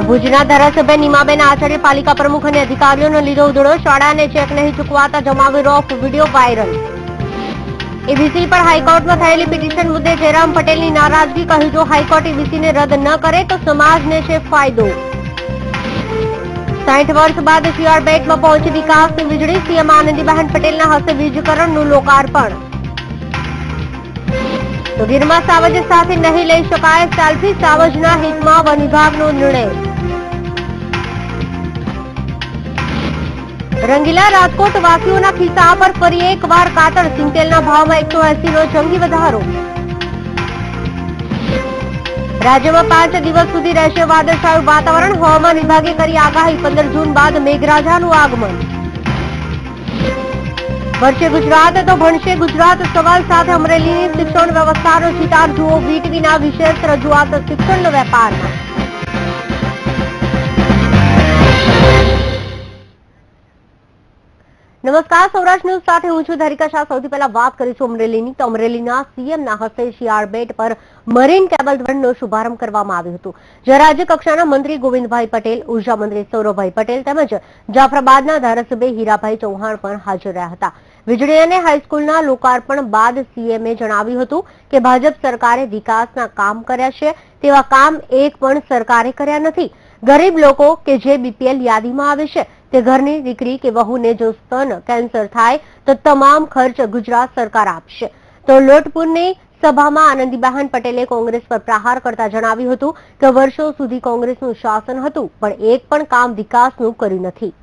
ભુજના ધારાસભ્ય નીમાબેન આચાર્ય પાલિકા પ્રમુખ અને અધિકારીઓનો લીધો ઉધડો, શાળાને ચેક નહીં ચૂકવાતા જમાવી રોફ, વિડીયો વાયરલ। ઈબીસી પર હાઈકોર્ટમાં થયેલી પિટિશન મુદ્દે જયરામ પટેલની નારાજગી, કહ્યું જો હાઈકોર્ટ ઈબીસીને રદ ન કરે તો સમાજને છે ફાયદો। 60 વર્ષ બાદ શિયાળ બેટમાં પહોંચી વિકાસની વીજળી, સીએમ આનંદીબહેન પટેલના હસ્તે વીજકરણનું લોકાર્પણ। તો ગીરમાં સાવજ સાથે નહીં લઈ શકાય સેલ્ફી, સાવજના હિતમાં વન વિભાગનો નિર્ણય। રંગીલા રાજકોટ વાસીઓના ખિસ્સા પર ફરી એકવાર કાતર, સિંગતેલના ભાવમાં 180 નો જંગી વધારો। રાજ્યમાં 5 દિવસ સુધી રહેશે વાદળછાયું વાતાવરણ, હવામાન વિભાગે કરી આગાહી, 15 જૂન બાદ મેઘરાજાનું આગમન। ભણશે ગુજરાત તો ભણશે ગુજરાત સવાલ સાથે અમરેલીની શિક્ષણ વ્યવસ્થાનો ચિતાર જુઓ, વીટવીના વિશેષ રજૂઆત શિક્ષણનો વેપારમાં। નમસ્કાર, સૌરાષ્ટ્ર ન્યૂઝ સાથે હું છું ધરિકા શાહ। સૌથી પહેલા વાત કરીશું અમરેલીની। તો અમરેલીના સીએમના હસ્તે શિયાળ બેટ પર મરીન કેબલ ધોરણનો શુભારંભ કરવામાં આવ્યો હતો, જ્યાં રાજ્ય કક્ષાના મંત્રી ગોવિંદભાઈ પટેલ, ઉર્જા મંત્રી સૌરભભાઈ પટેલ તેમજ જાફરાબાદના ધારાસભ્ય હીરાભાઈ ચૌહાણ પણ હાજર રહ્યા હતા। વીજળી અને હાઈસ્કૂલના લોકાર્પણ બાદ સીએમએ જણાવ્યું હતું કે ભાજપ સરકારે વિકાસના કામ કર્યા છે, તેવા કામ એક પણ સરકારે કર્યા નથી। ગરીબ લોકો કે જે બીપીએલ યાદીમાં આવે છે તે ઘરની દીકરી કે વહુને જો સ્તન કેન્સર થાય તો તમામ ખર્ચ ગુજરાત સરકાર આપશે। તો લોટપુરની સભામાં આનંદીબહેન પટેલે કોંગ્રેસ પર પ્રહાર કરતા જણાવ્યું હતું કે વર્ષો સુધી કોંગ્રેસનું શાસન હતું પણ એક પણ કામ વિકાસનું કર્યું નથી।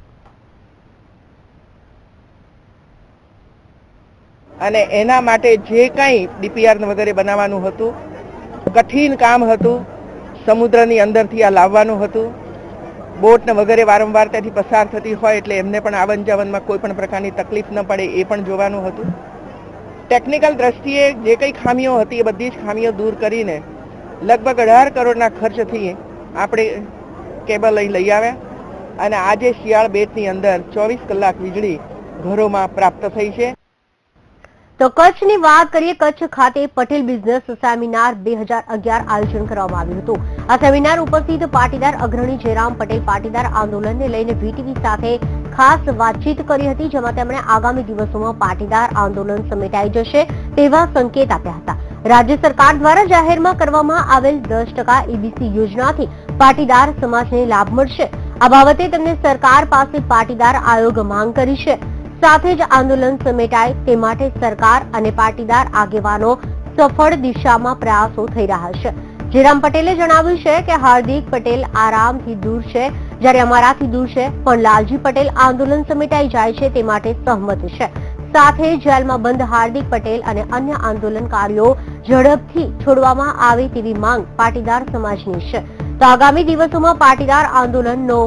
અને એના માટે જે કંઈ ડીપીઆર વગેરે બનાવવાનું હતું, કઠિન કામ હતું, સમુદ્રની અંદરથી આ લાવવાનું હતું, બોટ ને વગેરે વારંવાર ત્યાંથી પસાર થતી હોય એટલે એમને પણ આવન જાવનમાં કોઈ પણ પ્રકારની તકલીફ ન પડે એ પણ જોવાનું હતું। ટેકનિકલ દ્રષ્ટિએ જે કંઈ ખામીઓ હતી એ બધી જ ખામીઓ દૂર કરીને લગભગ 18 કરોડના ખર્ચથી આપણે કેબલ લઈ આવ્યા અને આજે શિયાળ બેટની અંદર 24 કલાક વીજળી ઘરોમાં પ્રાપ્ત થઈ છે। તો કચ્છની વાત કરીએ। કચ્છ ખાતે પટેલ બિઝનેસ સેમિનાર 2011 આયોજન કરવામાં આવ્યું હતું। આ સેમિનાર ઉપસ્થિત પાટીદાર અગ્રણી જયરામ પટેલ પાટીદાર આંદોલનને લઈને વીટીવી સાથે ખાસ વાતચીત કરી હતી, જેમાં તેમણે આગામી દિવસોમાં પાટીદાર આંદોલન સમેટાઈ જશે તેવા સંકેત આપ્યા હતા। રાજ્ય સરકાર દ્વારા જાહેરમાં કરવામાં આવેલ 10% ઈબીસી યોજનાથી પાટીદાર સમાજને લાભ મળશે। આ બાબતે તેમણે સરકાર પાસે પાટીદાર આયોગ માંગ કરી છે। સાથે જ આંદોલન સમેટાય તે માટે સરકાર અને પાટીદાર આગેવાનો સફળ દિશામાં પ્રયાસો થઈ રહ્યા છે। જયરામ પટેલે જણાવ્યું છે કે હાર્દિક પટેલ આરામથી દૂર છે, જ્યારે અમારાથી દૂર છે, પણ લાલજી પટેલ આંદોલન સમેટાઈ જાય છે તે માટે સહમત છે। સાથે જેલમાં બંધ હાર્દિક પટેલ અને અન્ય આંદોલનકારીઓ ઝડપથી છોડવામાં આવે તેવી માંગ પાટીદાર સમાજની છે। તો આગામી દિવસોમાં પાટીદાર આંદોલનનો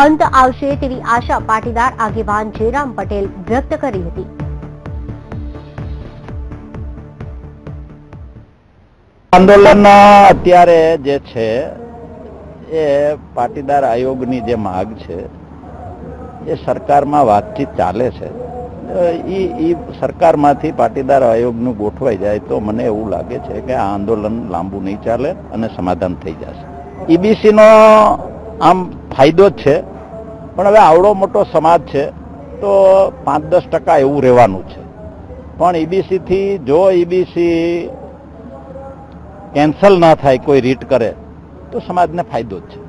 અંત આવશે તેવી આશા પાટીદાર આગેવાન જયરામ પટેલ વ્યક્ત કરી હતી। આંદોલન અત્યારે જે છે એ પાટીદાર આયોગની જે માંગ છે એ સરકારમાં વાતચીત ચાલે છે। એ સરકારમાંથી પાટીદાર આયોગનું ગોઠવાઈ જાય તો મને એવું લાગે છે કે આ આંદોલન લાંબુ નહીં ચાલે અને સમાધાન થઈ જશે। ઈબીસીનો આમ ફાયદો જ છે, પણ હવે આવડો મોટો સમાજ છે તો 5-10% એવું રહેવાનું છે। પણ ઈબીસીથી જો ઈબીસી કેન્સલ ના થાય, કોઈ રીટ કરે તો સમાજને ફાયદો જ છે।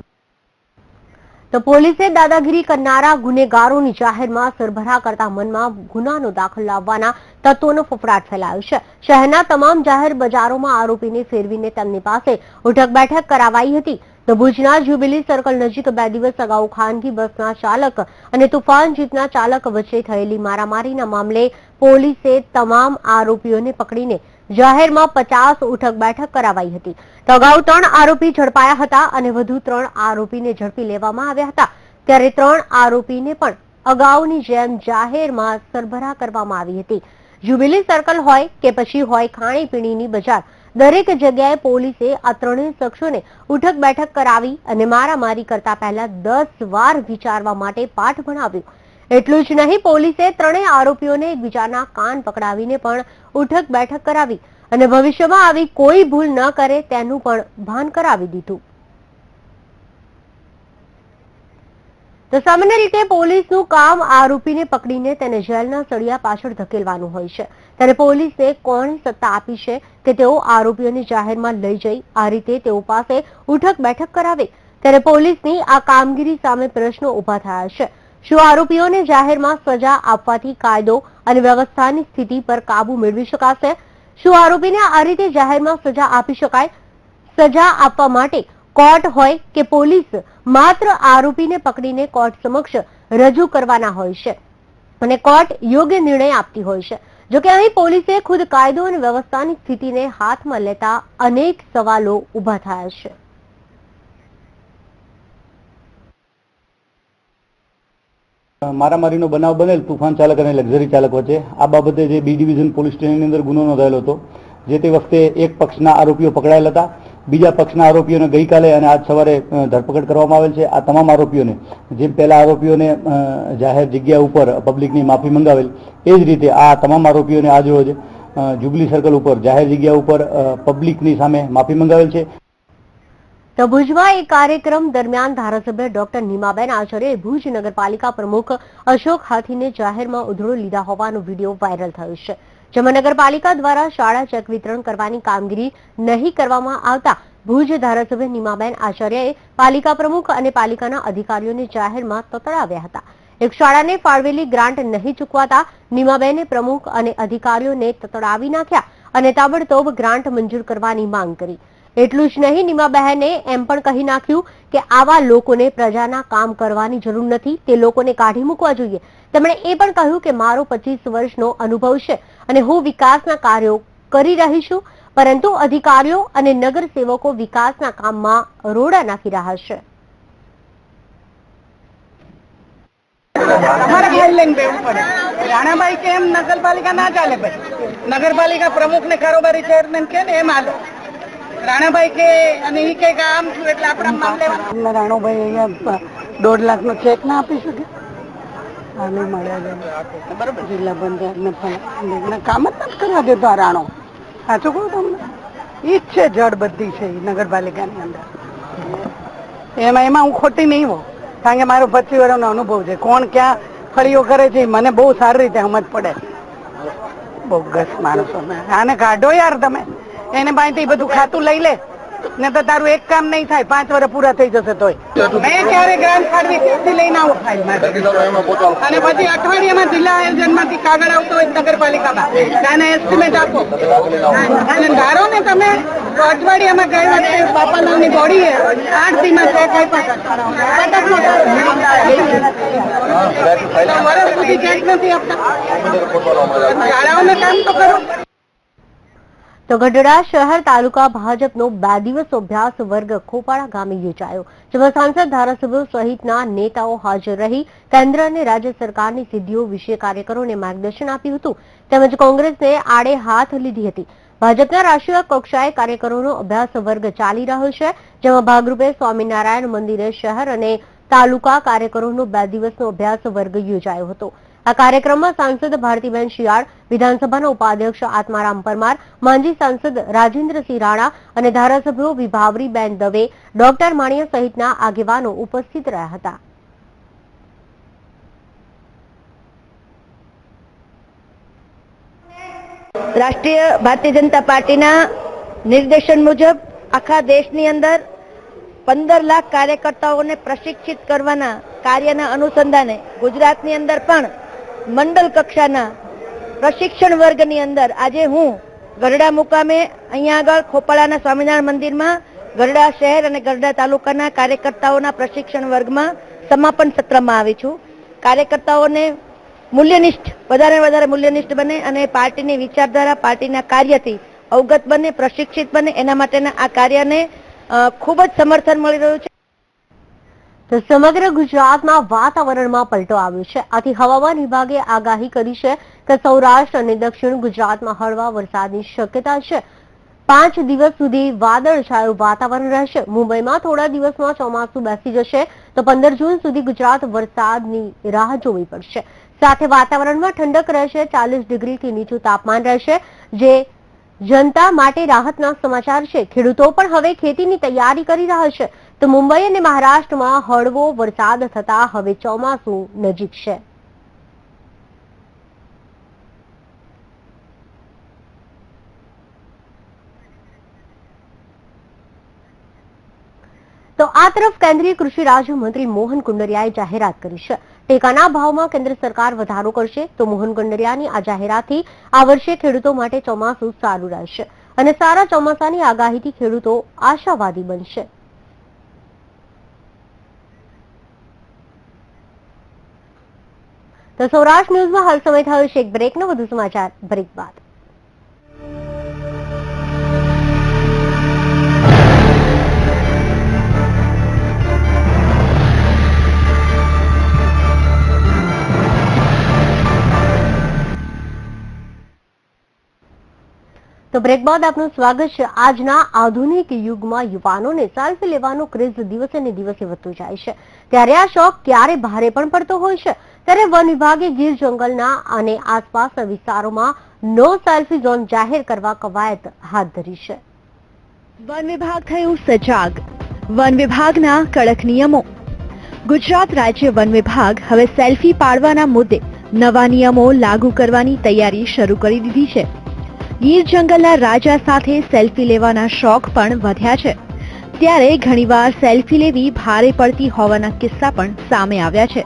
તો પોલીસે દાદાગીરી કરનારા ગુનેગારોની જાહેરમાં સરભરા કરતા મનમાં ગુનાનો દાખલ લાવવાના તત્વોનો ફફડાટ ફેલાયો છે। શહેરના તમામ જાહેર બજારોમાં આરોપીને ફેરવીને તેમની પાસે ઉઠક બેઠક કરાવાઈ હતી। તો ભુજના જ્યુબિલી સર્કલ નજીક 2 દિવસ અગાઉ ખાનગી બસના ચાલક અને તુફાન જીપના ચાલક વચ્ચે થયેલી મારામારીના મામલે પોલીસે તમામ આરોપીઓને પકડીને જાહેરમાં 50 ઉઠક બેઠક કરાવાઈ હતી। તો અગાઉ 3 આરોપી ઝડપાયા હતા અને વધુ 3 આરોપીને ઝડપી લેવામાં આવ્યા હતા, ત્યારે 3 આરોપીને પણ અગાઉની જેમ જાહેરમાં સરભરા કરવામાં આવી હતી। જ્યુબિલી સર્કલ હોય કે પછી હોય ખાણીપીણીની બજાર, દરેક જગ્યાએ પોલીસે આ 3 શખ્સોને ઉઠક બેઠક કરાવી અને મારામારી કરતા પહેલા 10 વાર વિચારવા માટે પાઠ ભણાવ્યો। એટલું જ નહીં, પોલીસે 3 આરોપીઓને એકબીજાના કાન પકડાવીને પણ ઉઠક બેઠક કરાવી અને ભવિષ્યમાં આવી કોઈ ભૂલ ન કરે તેનું પણ ભાન કરાવી દીધું। તો સામાન્ય રીતે પોલીસનું કામ આરોપીને પકડીને તેને જેલના સળિયા પાછળ ધકેલવાનું હોય છે, ત્યારે પોલીસને કોણે સત્તા આપી છે કે તેઓ આરોપીઓને જાહેરમાં લઈ જઈ આ રીતે તેઓ પાસે ઉઠક બેઠક કરાવે? ત્યારે પોલીસની આ કામગીરી સામે પ્રશ્નો ઉભા થયા છે. શું આરોપીઓને જાહેરમાં સજા આપવાથી કાયદો અને વ્યવસ્થાની સ્થિતિ પર કાબુ મેળવી શકાશે? શું આરોપીને આ રીતે જાહેરમાં સજા આપી શકાય? સજા આપવા માટે કોર્ટ હોય કે પોલીસ માત્ર આરોપીને પકડીને કોર્ટ સમક્ષ રજૂ કરવાના હોય છે અને કોર્ટ યોગ્ય નિર્ણય આપતી હોય છે. જોકે અહીં પોલીસે ખુદ કાયદો અને વ્યવસ્થાની સ્થિતિને હાથમાં લેતા અનેક સવાલો ઉભા થયા છે. મારામારીનો બનાવ બનેલ તુફાન ચાલક અને લક્ઝરી ચાલક વચ્ચે આ બાબતે જે બી ડિવિઝન પોલીસ સ્ટેશનની અંદર ગુનો નોંધાયેલો હતો. જે તે વખતે એક પક્ષના આરોપીઓ પકડાયેલ હતા. બીજા પક્ષના આરોપીઓને ગઈકાલે અને આજ સવારે ધરપકડ કરવામાં આવેલ છે. આ તમામ આરોપીઓને જેમ પહેલા આરોપીઓને જાહેર જગ્યા ઉપર પબ્લિકની માફી મંગાવેલ, એ જ રીતે આ તમામ આરોપીઓને આજ રોજ જુબલી સર્કલ ઉપર જાહેર જગ્યા ઉપર પબ્લિકની સામે માફી મંગાવેલ છે. તો ભુજમાં એક કાર્યક્રમ દરમિયાન ધારાસભ્ય ડોક્ટર નીમાબેન આચાર્યએ ભુજ નગરપાલિકા પ્રમુખ અશોક હાથીને જાહેરમાં ઉધડો લીધા હોવાનો વિડીયો વાયરલ થયો છે, જેમાં નગરપાલિકા દ્વારા શાળા ચેક વિતરણ કરવાની કામગીરી નહીં કરવામાં આવતા ભુજ ધારાસભ્ય નીમાબેન આચાર્યએ પાલિકા પ્રમુખ અને પાલિકાના અધિકારીઓને જાહેરમાં તતડાવ્યા હતા. એક શાળાને ફાળવેલી ગ્રાન્ટ નહીં ચૂકવાતા નીમાબેને પ્રમુખ અને અધિકારીઓને તતડાવી નાખ્યા અને તાબડતોબ ગ્રાન્ટ મંજૂર કરવાની માંગ કરી. એટલું જ નહીં, નીમાબહેને એમ પણ કહી નાખ્યું કે આવા લોકોને પ્રજાના કામ કરવાની જરૂર નથી, તે લોકોને કાઢી મૂકવા જોઈએ. તેમણે એ પણ કહ્યું કે મારો 25 વર્ષનો અનુભવ છે અને હું વિકાસના કાર્યો કરી રહી છું, પરંતુ અધિકારીઓ અને નગરસેવકો વિકાસના કામમાં રોડા નાખી રહ્યા છે. રાણાભાઈ કેમ નગરપાલિકા ના ચાલે? ભાઈ નગરપાલિકા પ્રમુખ ને કારોબારી ચેરમેન કે ને એમ હાલે. રાણાભાઈ કે અને ઈ કે આમ છું એટલે આપણા મામલે રાણાભાઈ અહીંયા 1.5 લાખનો ચેક ના આપી શકે? હાલે મળ્યા બરોબર. જિલ્લા પંચાયતને કામ જ નથી કરવા દેતો આ રાણો. સાચું કહું તમને, ઈ જ છે જડ બધી છે નગરપાલિકાની અંદર. એમાં હું ખોટી નહીં હોઉં, કારણ કે મારો 25 વર્ષનો અનુભવ છે. કોણ ક્યાં ફળીઓ કરે છે મને બહુ સારી રીતે સમજ પડે. બોગસ માણસો આને કાઢો યાર તમે. એને પાસેથી બધું ખાતું લઈ લે ને તો તારું એક કામ નહીં થાય. 5 વર્ષ પૂરા થઈ જશે તોય. મેં ક્યારે ગ્રાન્ટ ફાળવી ત્યાંથી લઈને આવો ફાઇલ અને પછી અઠવાડિયામાં જિલ્લા આયોજનમાંથી કાગળ આવતો હોય નગરપાલિકામાં આને એસ્ટિમેટ આપો અને ધારો ને તમે તો અઠવાડિયામાં ગઈ વખતે બાપાલાલની બોડી 8 દીમાં ચેક આપ્યા. વર્ષ સુધી ચેક નથી આપતા. શાળાઓને કામ તો કરો. તો ગઢડા શહેર તાલુકા ભાજપનો 2 દિવસ અભ્યાસ વર્ગ ખોપાળા ગામે યોજાયો, જેમાં સાંસદ ધારાસભ્યો સહિતના નેતાઓ હાજર રહી કેન્દ્ર અને રાજ્ય સરકારની સિદ્ધિઓ વિશે કાર્યકરોને માર્ગદર્શન આપ્યું હતું, તેમજ કોંગ્રેસને આડે હાથ લીધી હતી. ભાજપના રાષ્ટ્રીય કક્ષાએ કાર્યકરોનો અભ્યાસ વર્ગ ચાલી રહ્યો છે, જેમાં ભાગરૂપે સ્વામિનારાયણ મંદિરે શહેર અને તાલુકા કાર્યકરોનો 2 દિવસનો અભ્યાસ વર્ગ યોજાયો હતો. આ કાર્યક્રમમાં સાંસદ ભારતીબેન શિયાળ, વિધાનસભાના ઉપાધ્યક્ષ આત્મારામ પરમાર, માંજી સાંસદ રાજેન્દ્રસિંહ રાણા અને ધારાસભ્યો વિભાવરીબેન દવે, ડોક્ટર માણિયા સહિતના આગેવાનો ઉપસ્થિત રહ્યા હતા. રાષ્ટ્રીય ભારતીય જનતા પાર્ટીના નિર્દેશન મુજબ આખા દેશની અંદર 15 લાખ કાર્યકર્તાઓને પ્રશિક્ષિત કરવાના કાર્યના અનુસંધાને ગુજરાતની અંદર પણ મંડળ કક્ષાના પ્રશિક્ષણ વર્ગની અંદર આજે હું ગઢડા મુકામે અહીંયા આગળ ખોપાળાના સ્વામિનારાયણ મંદિરમાં ગઢડા શહેર અને ગઢડા તાલુકાના કાર્યકર્તાઓના પ્રશિક્ષણ વર્ગમાં સમાપન સત્રમાં આવી છું. કાર્યકર્તાઓને મૂલ્યનિષ્ઠ વધારે મૂલ્યનિષ્ઠ બને અને પાર્ટીની વિચારધારા, પાર્ટીના કાર્યથી અવગત બને, પ્રશિક્ષિત બને, એના માટેના આ કાર્યને ખૂબ જ સમર્થન મળી રહ્યું છે. તો સમગ્ર ગુજરાતમાં વાતાવરણમાં પલટો આવ્યો છે. આથી હવામાન વિભાગે આગાહી કરી છે કે સૌરાષ્ટ્ર અને દક્ષિણ ગુજરાતમાં હળવા વરસાદની શક્યતા છે. 5 દિવસ સુધી વાદળછાયું વાતાવરણ રહેશે. મુંબઈમાં થોડા દિવસમાં ચોમાસું બેસી જશે તો 15 જૂન સુધી ગુજરાત વરસાદની રાહ જોવી પડશે. સાથે વાતાવરણમાં ઠંડક રહેશે. 40 ડિગ્રીથી નીચું તાપમાન રહેશે, જે જનતા માટે રાહતના સમાચાર છે. ખેડૂતો પણ હવે ખેતીની તૈયારી કરી રહ્યા છે. તો મુંબઈ અને મહારાષ્ટ્રમાં હળવો વરસાદ થતા હવે ચોમાસું નજીક છે. તો આ તરફ કેન્દ્રીય કૃષિ રાજ્યમંત્રી મોહન કુંડરિયાએ જાહેરાત કરી છે. ટેકાના ભાવમાં કેન્દ્ર સરકાર વધારો કરશે. તો મોહન કુંડરિયાની આ જાહેરાતથી આ વર્ષે ખેડૂતો માટે ચોમાસું સારું રહેશે અને સારા ચોમાસાની આગાહીથી ખેડૂતો આશાવાદી બનશે. તો સૌરાષ્ટ્ર ન્યૂઝમાં હાલ સમય થયો છે એક બ્રેકનો. વધુ સમાચાર બ્રેક બાદ. તો બ્રેક બાદ આપનું સ્વાગત છે. આજના આધુનિક યુગમાં યુવાનોને સેલ્ફી લેવાનો ક્રેઝ દિવસે ને દિવસે વધતો જાય છે. ત્યારે આ શોખ ક્યારે ભારે પણ પડતો હોય છે. ત્યારે વન વિભાગે ગીર જંગલના અને આસપાસના વિસ્તારોમાં નો સેલ્ફી ઝોન જાહેર કરવા કવાયત હાથ ધરી છે. વન વિભાગ થયું સજાગ. વન વિભાગના કડક નિયમો. ગુજરાત રાજ્ય વન વિભાગ હવે સેલ્ફી પાડવાના મુદ્દે નવા નિયમો લાગુ કરવાની તૈયારી શરૂ કરી દીધી છે. ગીર જંગલના રાજા સાથે સેલ્ફી લેવાના શોખ પણ વધ્યા છે. ત્યારે ઘણીવાર સેલ્ફી લેવી ભારે પડતી હોવાના કિસ્સા પણ સામે આવ્યા છે.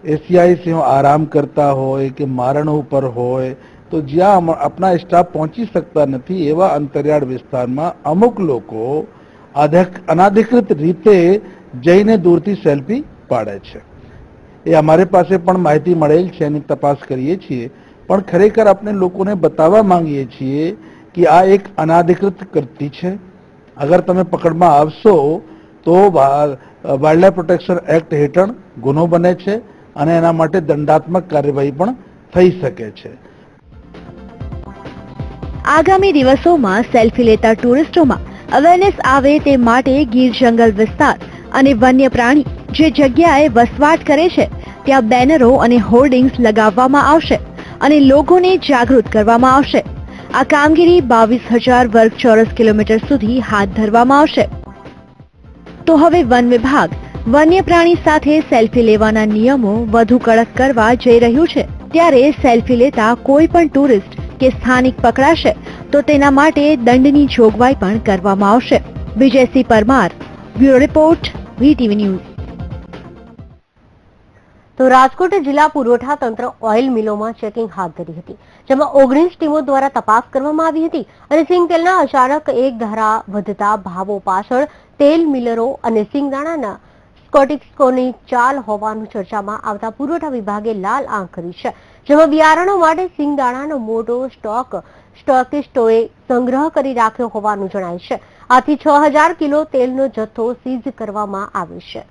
एशियाई सिंह आराम करता હોય કે મારણ ઉપર હોય તો જ્યાં આપણા સ્ટાફ પહોંચી શકતા નથી એવા અંતરિયાળ વિસ્તારમાં અમુક લોકો અનાધિકૃત રીતે જઈને દૂરથી સેલ્ફી પાડે છે. એ અમારે પાસે પણ માહિતી મળેલ છે, એની તપાસ કરીએ છીએ. પણ ખરેખર આપણે લોકોને બતાવવા માંગીએ છીએ કે આ એક અનાધિકૃત કૃત્ય છે. અગર તમે પકડમાં આવશો તો વાઇલ્ડલાઇફ પ્રોટેક્શન એક્ટ હેઠળ ગુનો બને છે અને એના માટે દંડાત્મક કાર્યવાહી પણ થઈ શકે છે. આગામી દિવસોમાં સેલ્ફી લેતા ટુરિસ્ટોમાં અવેરનેસ આવે તે માટે ગીર જંગલ વિસ્તાર અને વન્ય પ્રાણી જે જગ્યાએ વસવાટ કરે છે ત્યાં બેનરો અને હોર્ડિંગ્સ લગાવવામાં આવશે અને લોકોને જાગૃત કરવામાં આવશે. આ કામગીરી 22,000 વર્ગ ચોરસ કિલોમીટર સુધી હાથ ધરવામાં આવશે. તો હવે વન વિભાગ વન્ય પ્રાણી સાથે સેલ્ફી લેવાના નિયમો વધુ કડક કરવા જઈ રહ્યું છે. ત્યારે સેલ્ફી લેતા કોઈ પણ ટુરિસ્ટ કે સ્થાનિક પકડાશે તો તેના માટે દંડની જોગવાઈ પણ કરવામાં આવશે. Vijaysinh Parmar, bureau report, VTV news. તો રાજકોટ જિલ્લા પુરવઠા તંત્ર ઓઇલ મિલોમાં ચેકિંગ હાથ ધરી હતી, જેમાં 19 ટીમો દ્વારા તપાસ કરવામાં આવી હતી અને સિંગ તેલના અચાનક એક ધારા વધતા ભાવો પાછળ તેલ મિલરો અને સિંગદાણાના સ્કોટિક્સકોની ચાલ હોવાનું ચર્ચામાં આવતા પુરવઠા વિભાગે લાલ આંખ કરી છે. જેમાં બિયારણો માટે સિંગદાણાનો મોટો સ્ટોકિસ્ટોએ સંગ્રહ કરી રાખ્યો હોવાનું જણાય છે. આથી 6,000 કિલો તેલનો જથ્થો સીઝ કરવામાં આવ્યો છે.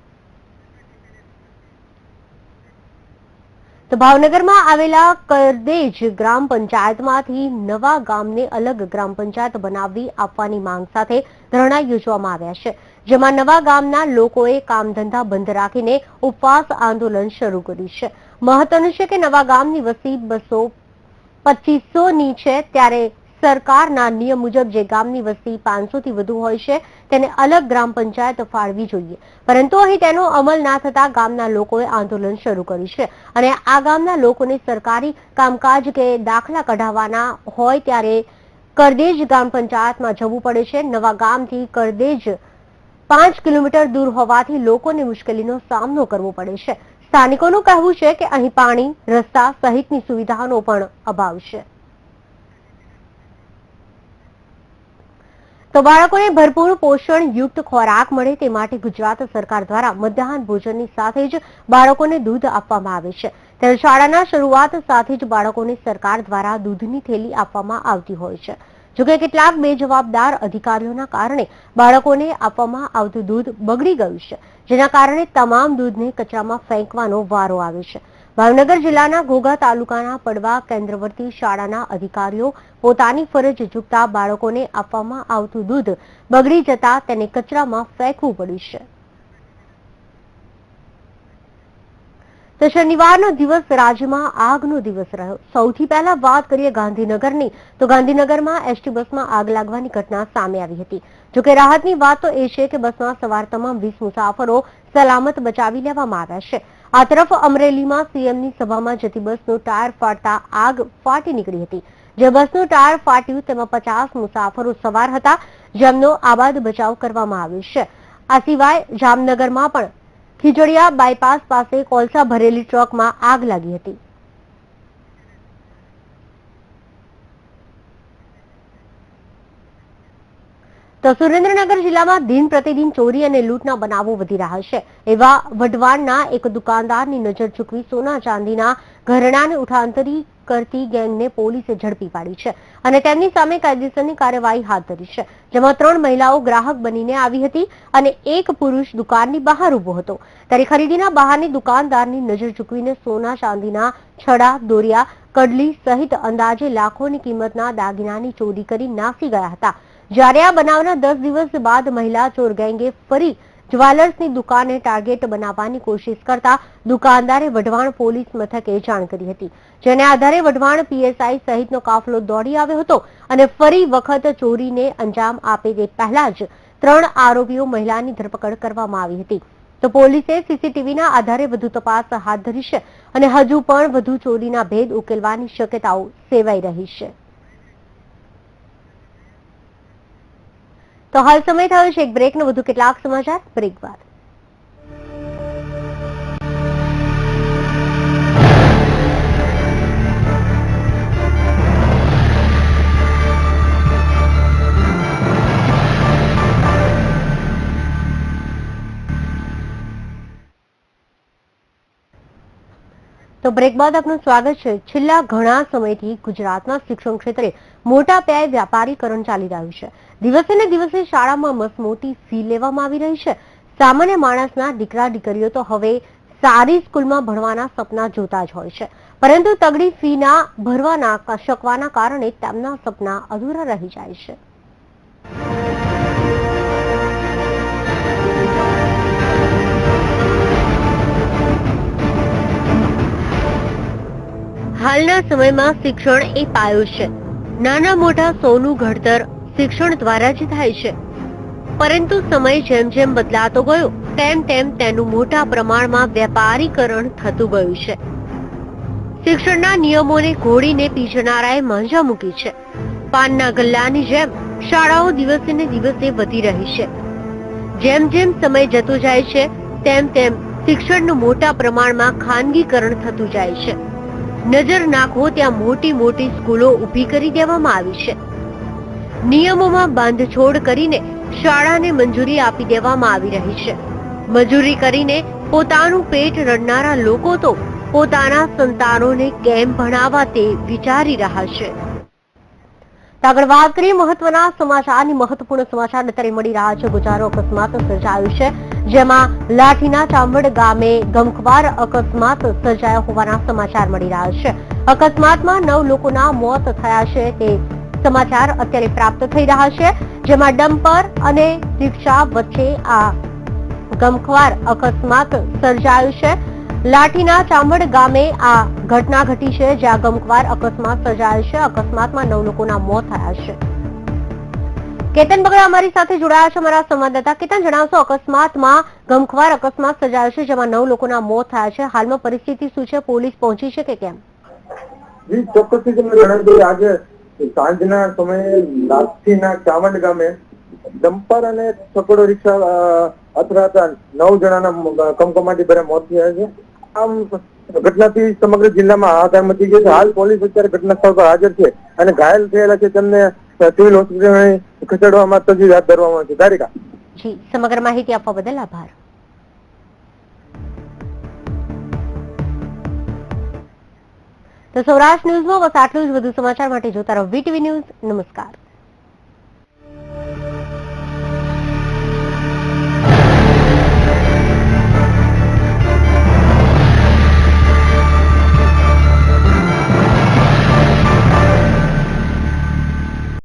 તો ભાવનગરમાં આવેલા કરદેજ ગ્રામ પંચાયતમાંથી નવા ગામને અલગ ગ્રામ પંચાયત બનાવી આપવાની માંગ સાથે ધરણા યોજવામાં આવ્યા છે. જેમાં નવા ગામના લોકોએ કામ ધંધા બંધ રાખીને ઉપવાસ આંદોલન શરૂ કર્યું છે. મહત્વનું છે કે નવા ગામની વસ્તી 200-2500ની છે, ત્યારે સરકારના નિયમ મુજબ જે ગામની વસ્તી 500 થી વધુ હોય છે તેને અલગ ગ્રામ પંચાયત ફાળવી જોઈએ. પરંતુ અહીં તેનો અમલ ના થતા ગામના લોકોએ આંદોલન શરૂ કર્યું છે અને આ ગામના લોકોને સરકારી કામકાજ કે દાખલા કઢાવવાના હોય ત્યારે કરદેજ ગ્રામ પંચાયતમાં જવું પડે છે. નવા ગામથી કરદેજ 5 કિલોમીટર દૂર હોવાથી લોકોને મુશ્કેલીનો સામનો કરવો પડે છે. સ્થાનિકોનું કહેવું છે કે અહીં પાણી, રસ્તા સહિતની સુવિધાઓનો પણ અભાવ છે. તો બાળકોને ભરપૂર પોષણ યુક્ત ખોરાક મળે તે માટે ગુજરાત સરકાર દ્વારા મધ્યાહન ભોજનની સાથે જ બાળકોને દૂધ આપવામાં આવે છે. ત્યારે શાળાના શરૂઆત સાથે જ બાળકોને સરકાર દ્વારા દૂધની થેલી આપવામાં આવતી હોય છે. જોકે કેટલાક બેજવાબદાર અધિકારીઓના કારણે બાળકોને આપવામાં આવતું દૂધ બગડી ગયું છે, જેના કારણે તમામ દૂધને કચરામાં ફેંકવાનો વારો આવે છે. ભાવનગર જિલ્લાના ઘોઘા તાલુકાના પડવા કેન્દ્રવર્તી શાળાના અધિકારીઓ પોતાની ફરજ ચૂકતા બાળકોને આપવામાં આવતું દૂધ બગડી જતા તેને કચરામાં ફેંકવું પડ્યું છે. તો શનિવારનો દિવસ રાજ્યમાં આગનો દિવસ રહ્યો. સૌથી પહેલા વાત કરીએ ગાંધીનગરની, તો ગાંધીનગરમાં એસટી બસમાં આગ લાગવાની ઘટના સામે આવી હતી. જોકે રાહતની વાત તો એ છે કે બસમાં સવાર તમામ 20 મુસાફરો સલામત બચાવી લેવામાં આવ્યા છે. આ તરફ અમરેલીમાં સીએમની સભામાં જતી બસનું ટાયર ફાટતા આગ ફાટી નીકળી હતી. જે બસનું ટાયર ફાટ્યું તેમાં 50 મુસાફરો સવાર હતા, જેમનો આબાદ બચાવ કરવામાં આવ્યો છે. આ સિવાય જામનગરમાં પણ ખીજડીયા બાયપાસ પાસે કોલસા ભરેલી ટ્રકમાં આગ લાગી હતી. તો સુરેન્દ્રનગર જિલ્લામાં દિન પ્રતિદિન ચોરી અને લૂંટના બનાવો વધી રહ્યા છે. એવા વઢવાણના એક દુકાનદારની નજર ચૂકવી સોના ચાંદીના ઘરેણાને ઉઠાંતરી કરતી ગેંગને પોલીસે ઝડપી પાડી છે અને તેમની સામે કાયદેસરની કાર્યવાહી હાથ ધરી છે, જેમાં 3 મહિલાઓ ગ્રાહક બનીને આવી હતી અને એક પુરુષ દુકાનની બહાર ઉભો હતો. ત્યારે ખરીદીના બહારની દુકાનદારની નજર ચૂકવીને સોના ચાંદીના છડા, દોરિયા, કડલી સહિત અંદાજે લાખોની કિંમતના દાગીનાની ચોરી કરી નાસી ગયા હતા. જ્યારે આ બનાવના 10 દિવસ બાદ મહિલા ચોર ગેંગે ફરી જ્વેલર્સની દુકાને ટાર્ગેટ બનાવવાની કોશિશ કરતા દુકાનદારે વઢવાણ પોલીસ મથકે જાણ કરી હતી, જેને આધારે વઢવાણ પીએસઆઈ સહિતનો કાફલો દોડી આવ્યો હતો અને ફરી વખત ચોરીને અંજામ આપે તે પહેલા જ 3 આરોપીઓ મહિલાની ધરપકડ કરવામાં આવી હતી. તો પોલીસે સીસીટીવીના આધારે વધુ તપાસ હાથ ધરી છે અને હજુ પણ વધુ ચોરીના ભેદ ઉકેલવાની શક્યતાઓ સેવાઈ રહી છે. તો હાલ સમય થયો છે એક બ્રેકનો. વધુ કેટલાક સમાચાર બ્રેક બાદ. તો બ્રેક બાદ આપનું સ્વાગત છે. છેલ્લા ઘણા સમયથી ગુજરાતના શિક્ષણ ક્ષેત્રે મોટા પાયે વ્યાપારીકરણ ચાલી રહ્યું છે. દિવસે ને દિવસે શાળામાં મસમોટી ફી લેવામાં આવી રહી છે. સામાન્ય માણસના દીકરા દીકરીઓ તો હવે સારી સ્કૂલમાં ભણવાના સપના જોતા જ હોય છે, પરંતુ તગડી ફી ના ભરવા શકવાના કારણે તેમના સપના અધૂરા રહી જાય છે. હાલના સમયમાં શિક્ષણ એ પાયો છે. નાના મોટા સૌનું ઘડતર શિક્ષણ દ્વારા જ થાય છે, પરંતુ સમય જેમ જેમ બદલાતો ગયો તેમ તેમ તેનું મોટા પ્રમાણમાં વ્યાપારીકરણ થતું ગયું છે. શિક્ષણના નિયમોને ઘોડીને પીછનારાએ માંજા મૂકી છે. પાનના ગલ્લાની જેમ શાળાઓ દિવસે ને દિવસે વધી રહી છે. જેમ જેમ સમય જતો જાય છે તેમ તેમ શિક્ષણનું મોટા પ્રમાણમાં ખાનગીકરણ થતું જાય છે. નજર નાખો ત્યાં મોટી મોટી સ્કૂલો ઊભી કરી દેવામાં આવી છે. નિયમોમાં બાંધછોડ કરીને શાળાને મંજૂરી આપી દેવામાં આવી રહી છે. મજૂરી કરીને પોતાનું પેટ રડનારા લોકો તો પોતાના સંતાનોને કેમ ભણાવવા તે વિચારી રહ્યા છે. આગળ વાત કરીએ મહત્વના સમાચારની. મહત્વપૂર્ણ સમાચાર અત્યારે મળી રહ્યા છે. ગુજારો અકસ્માત સર્જાયો છે, જેમાં લાઠીના ચાંબડ ગામે ગમખ્વાર અકસ્માત સર્જાયો હોવાના સમાચાર મળી રહ્યા છે. અકસ્માતમાં 9 લોકોના મોત થયા છે તે સમાચાર અત્યારે પ્રાપ્ત થઈ રહ્યા છે, જેમાં ડમ્પર અને રિક્ષા વચ્ચે આ ગમખ્વાર અકસ્માત સર્જાયો છે. લાઠીના ચાંબડ ગામે આ ઘટના ઘટી છે, જ્યાં ગમખ્વાર અકસ્માત સર્જાયો છે. અકસ્માતમાં 9 લોકોના મોત થયા છે. કેતન બગડા અમારી સાથે જોડાયા છે, અમારા સંવાદદાતા. કેતન, જણાવશો અકસ્માતમાં ગમખ્વાર અકસ્માત સર્જાયો છે, જેમાં 9 લોકોના મોત થયા છે. હાલમાં પરિસ્થિતિ શું છે? પોલીસ પહોંચી છે કે કેમ? જી, ચોક્કસથી તમને જણાવી દઈએ, આજે સાંજના સમયે લાઠીના ચાવંડ ગામે ડમ્પર અને છકડો રિક્ષા અથડાતા 9 જણાના કમકમાટી ભર્યા મોત થયા છે. આમ ઘટનાથી સમગ્ર જિલ્લામાં હાહાકાર મચી ગયો છે. હાલ પોલીસ અત્યારે ઘટના સ્થળ પર હાજર છે અને ઘાયલ થયેલા છે તેમને સિવિલ હોસ્પિટલ ખસેડવામાં તજવીજ હાથ ધરવામાં આવી છે. તારિકા જી, સમગ્ર માહિતી આપવા બદલ આભાર. તો સૌરાષ્ટ્ર ન્યૂઝમાં બસ આટલું જ. વધુ સમાચાર માટે જોતા રહો વીટીવી ન્યૂઝ. નમસ્કાર.